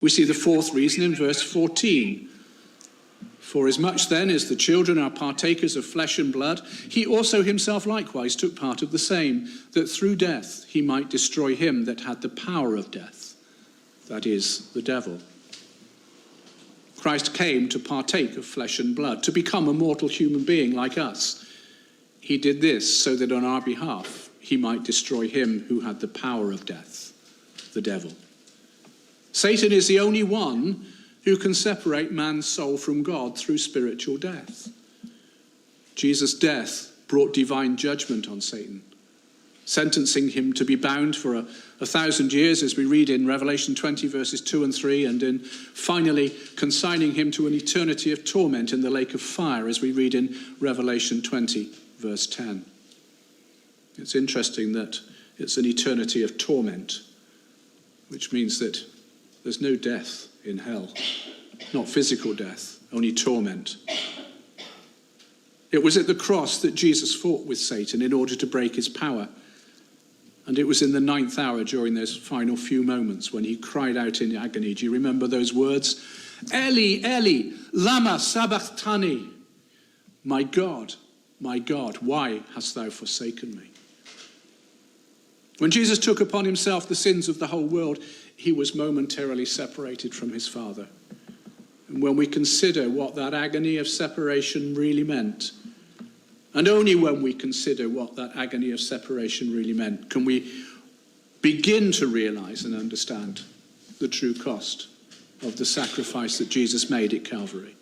We see the fourth reason in verse 14. For as much then as the children are partakers of flesh and blood, he also himself likewise took part of the same, that through death he might destroy him that had the power of death, that is, the devil. Christ came to partake of flesh and blood, to become a mortal human being like us. He did this so that on our behalf he might destroy him who had the power of death, the devil. Satan is the only one who can separate man's soul from God through spiritual death. Jesus' death brought divine judgment on Satan, sentencing him to be bound for 1,000 years, as we read in Revelation 20, verses 2 and 3, and in finally consigning him to an eternity of torment in the lake of fire, as we read in Revelation 20, verse 10. It's interesting that it's an eternity of torment, which means that there's no death in hell, not physical death, only torment. It was at the cross that Jesus fought with Satan in order to break his power. And it was in the 9th hour during those final few moments when he cried out in agony. Do you remember those words? Eli, Eli, lama sabachthani. My God, why hast thou forsaken me? When Jesus took upon himself the sins of the whole world, he was momentarily separated from his Father. And when we consider what that agony of separation really meant, and only when we consider what that agony of separation really meant, can we begin to realize and understand the true cost of the sacrifice that Jesus made at Calvary.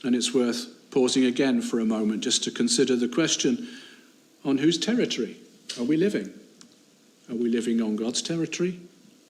And it's worth pausing again for a moment just to consider the question, on whose territory are we living? Are we living on God's territory